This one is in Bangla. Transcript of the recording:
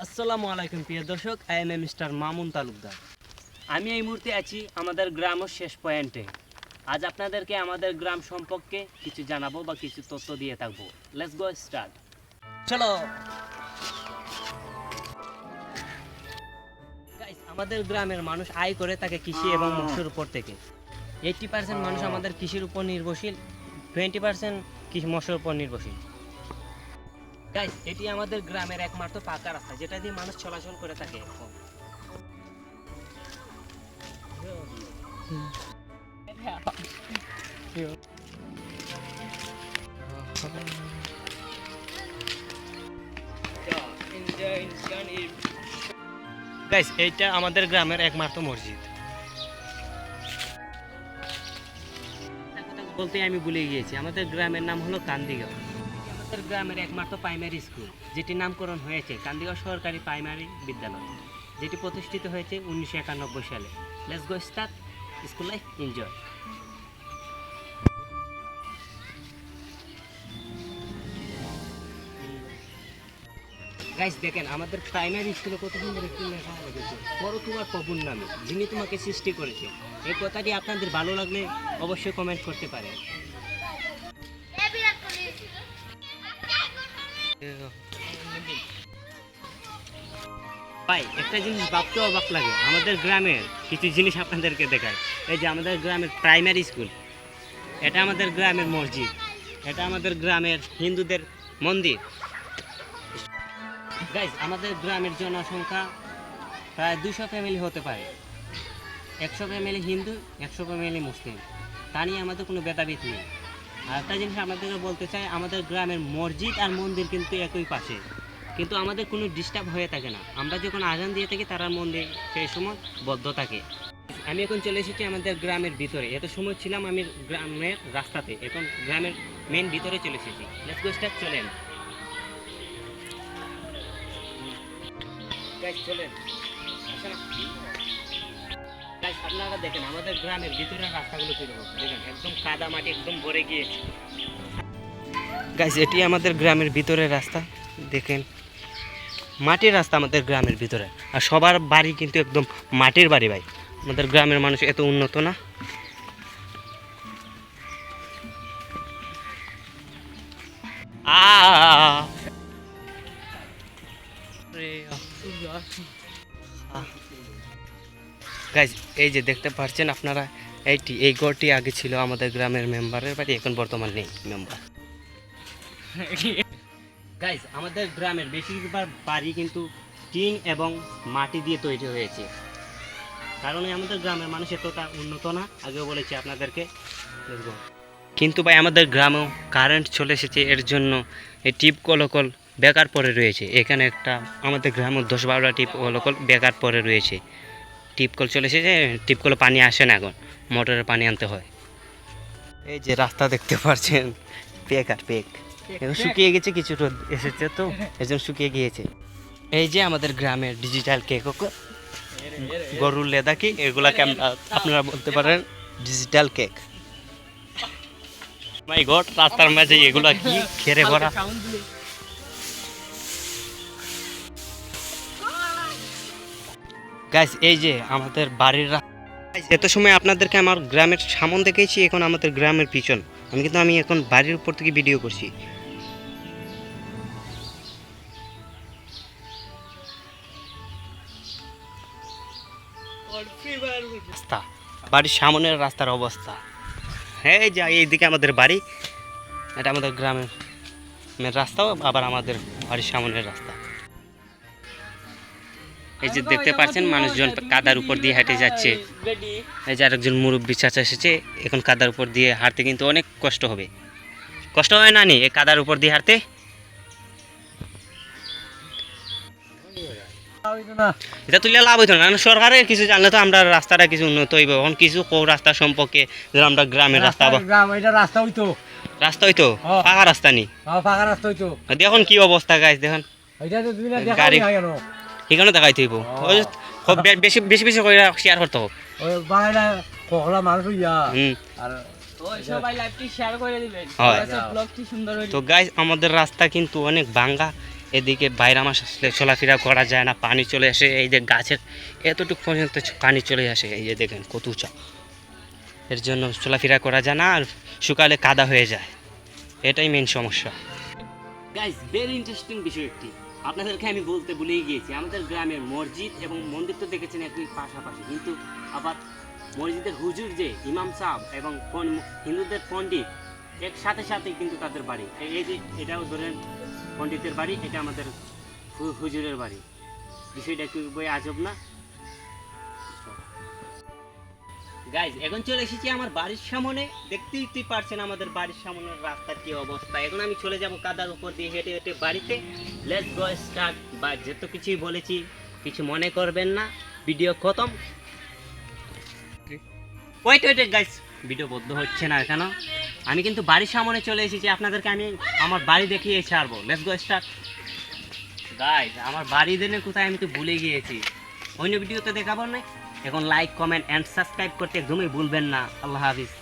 আসসালামু আলাইকুম প্রিয় দর্শক, I am mister Mamun Talukdar. আমি এই মুহূর্তে আছি আমাদের গ্রামের শেষ পয়েন্টে। আজ আপনাদেরকে আমাদের গ্রাম সম্পর্কে কিছু জানাবো বা কিছু তথ্য দিয়ে থাকবো। Let's go start. চলো গাইস, আমাদের গ্রামের মানুষ আয় করে থাকে কৃষি এবং মৎস্যের উপর থেকে। 80% মানুষ আমাদের কৃষির উপর নির্ভরশীল, 20% কৃষি মৎস্যের উপর নির্ভরশীল। গাইস, এটি আমাদের গ্রামের একমাত্র পাকা রাস্তা যেটা দিয়ে মানুষ চলাচল করে থাকে এখন। গাইস, এইটা আমাদের গ্রামের একমাত্র মসজিদ। বলতে আমি ভুলে গিয়েছি, আমাদের গ্রামের নাম হলো কান্দিগাঁও। আমাদের গ্রামের একমাত্র প্রাইমারি স্কুল যেটি নামকরণ হয়েছে কান্দিগাঁও সরকারি প্রাইমারি বিদ্যালয়, যেটি প্রতিষ্ঠিত হয়েছে 1991 সালে। Let's go start school life enjoy. Guys দেখেন, আমাদের প্রাইমারি স্কুলে কত সুন্দর একটি লেখা রেখেছে, পড়ো তোমার প্রভুর নামে যিনি তোমাকে সৃষ্টি করেছে। এই কথাটি আপনাদের ভালো লাগলে অবশ্যই কমেন্ট করতে পারেন। ভাই, একটা জিনিস ভাবতে অবাক লাগে, আমাদের গ্রামের কিছু জিনিস আপনাদেরকে দেখায়। এই যে আমাদের গ্রামের প্রাইমারি স্কুল, এটা আমাদের গ্রামের মসজিদ, এটা আমাদের গ্রামের হিন্দুদের মন্দির। গাইস, আমাদের গ্রামের জনসংখ্যা প্রায় 200 ফ্যামিলি হতে পারে। 100 ফ্যামিলি হিন্দু, 100 ফ্যামিলি মুসলিম। তা নিয়ে আমাদের কোনো ভেদাভেদ নেই। আর একটা জিনিস আপনাদেরকে বলতে চাই, আমাদের গ্রামের মসজিদ আর মন্দির কিন্তু একই পাশে, কিন্তু আমাদের কোনো ডিস্টার্ব হয়ে থাকে না। আমরা যখন আজান দিয়ে থাকি তারা মন্দির সেই সময় বদ্ধ থাকে। আমি এখন চলে এসেছি আমাদের গ্রামের ভিতরে। এত সময় ছিলাম আমি গ্রামের রাস্তাতে, এখন গ্রামের মেন ভিতরে চলে এসেছি। লেটস গো স্টার্ট, চলেন গাইস, চলেন। গাইস, আপনারা দেখেন আমাদের গ্রামের ভিতরের রাস্তাগুলো কিরকম, দেখেন একদম কাদা মাটি একদম ভরে গিয়েছে। গাইস, এটি আমাদের গ্রামের ভিতরের রাস্তা, দেখেন মাটির রাস্তা আমাদের গ্রামের ভিতরে। আর সবার বাড়ি কিন্তু একদম মাটির বাড়ি। ভাই, আমাদের গ্রামের মানুষ এত উন্নত না। গাইস, এই যে দেখতে পাচ্ছেন আপনারা, এই ঘরটি আগে ছিল আমাদের গ্রামের মেম্বারের বাড়ি, এখন বর্তমান নেই মেম্বার। গাইস, আমাদের গ্রামের বেশিরভাগ বাড়ি কিন্তু টিন এবং মাটি দিয়ে তৈরি হয়েছে, কারণ আমাদের গ্রামের মানুষ এতটা উন্নত না, আগেও বলেছি আপনাদেরকে। কিন্তু ভাই, আমাদের গ্রামেও কারেন্ট চলে এসেছে, এর জন্য এই টিপ কলকল বেকার পড়ে রয়েছে। এখানে একটা আমাদের গ্রামে 10-12টা টিপ কলকল বেকার পড়ে রয়েছে। টিপকল চলে এসেছে, টিপকলে পানি আসে না, এখন মোটরের পানি আনতে হয়। এই যে রাস্তা দেখতে পাচ্ছেন, পেক আর পেক এখন শুকিয়ে গেছে, কিছু রোদ এসেছে তো এজন্য শুকিয়ে গিয়েছে। এই যে আমাদের গ্রামের ডিজিটাল কেক, গরুর লেদা কি, এগুলাকে আপনারা বলতে পারেন ডিজিটাল কেক। মাই গড, রাস্তার মাঝে এগুলা কি খেরে ভরা। গাইস, এই যে আমাদের বাড়ির এত সময় আপনাদেরকে আমার গ্রামের সামন দেখেছি, এখন আমাদের গ্রামের পিছন। আমি এখন বাড়ির উপর থেকে ভিডিও করছি। রাস্তা, বাড়ির সামনের রাস্তার অবস্থা, হ্যাঁ যা এইদিকে আমাদের বাড়ি, এটা আমাদের গ্রামের রাস্তাও, আবার আমাদের বাড়ির সামনের রাস্তা। এই যে দেখতে পাচ্ছেন মানুষজন কাদার উপর দিয়ে হেঁটে যাচ্ছে। এই যে আরেকজন মুরব্বী চাচা এসেছে, এখন কাদার উপর দিয়ে হাঁটতে কিন্তু অনেক কষ্ট হবে। কষ্ট হয় না নি এই কাদার উপর দিয়ে হাঁটতে? এটা তুললে লাভ হইতো না, সরকারের কিছু জানলে তো আমরা রাস্তাটা কিছু উন্নত হইব। এখন কিছু রাস্তা সম্পর্কে, আমরা গ্রামের রাস্তা রাস্তা হইতো পাকা রাস্তা নি, দেখুন কি অবস্থা গাইস, দেখুন গাড়ি এখানে দেখাই থইব, বেশি বেশি বেশি করে শেয়ার করতে হবে। তো গাইস, আমাদের রাস্তা কিন্তু অনেক ভাঙ্গা, এদিকে বাইরে মাস আসলে চলাফেরা করা যায় না, পানি চলে আসে, এই যে গাছের এতটুকু পর্যন্ত পানি চলে আসে, এই যে দেখেন কত উঁচা, এর জন্য চলাফেরা করা যায় না, আর শুকালে কাদা হয়ে যায়, এটাই মেন সমস্যা। গাইস, ভেরি ইন্টারেস্টিং বিষয় একটি আপনাদেরকে আমি বলতে ভুলেই গিয়েছি, আমাদের গ্রামের মসজিদ এবং মন্দির তো দেখেছেন একই পাশাপাশি, কিন্তু আবার মসজিদের হুজুর যে ইমাম সাহেব এবং হিন্দুদের পণ্ডিত এক সাথে সাথে কিন্তু তাদের বাড়ি, এই যে এটাও ধরেন পণ্ডিতের বাড়ি, এটা আমাদের হুজুরের বাড়ি, বিষয়টা একটু বই আজব না? গাইজ, এখন চলে এসেছি আমার বাড়ির সামনে, দেখতেই পারছেন আমাদের বাড়ির সামনের রাস্তার কি অবস্থা। এখন আমি চলে যাব কাদার উপর দিয়ে হেঁটে হেঁটে বাড়িতে। Let's go start. বা যত কিছুই বলেছি কিছু মনে করবেন না, ভিডিও খতম। ওয়েট গাইজ, ভিডিও বদ্ধ হচ্ছে না কেন? আমি কিন্তু বাড়ির সামনে চলে এসেছি, আপনাদেরকে আমি আমার বাড়ি দেখিয়ে ছাড়বো। Let's go start. গাইজ, আমার বাড়ি দেনে কোথায় আমি তো ভুলে গিয়েছি, অন্য ভিডিওতে দেখাবো না। এখন লাইক, কমেন্ট এন্ড সাবস্ক্রাইব করতে একদমই ভুলবেন না। আল্লাহ হাফিজ।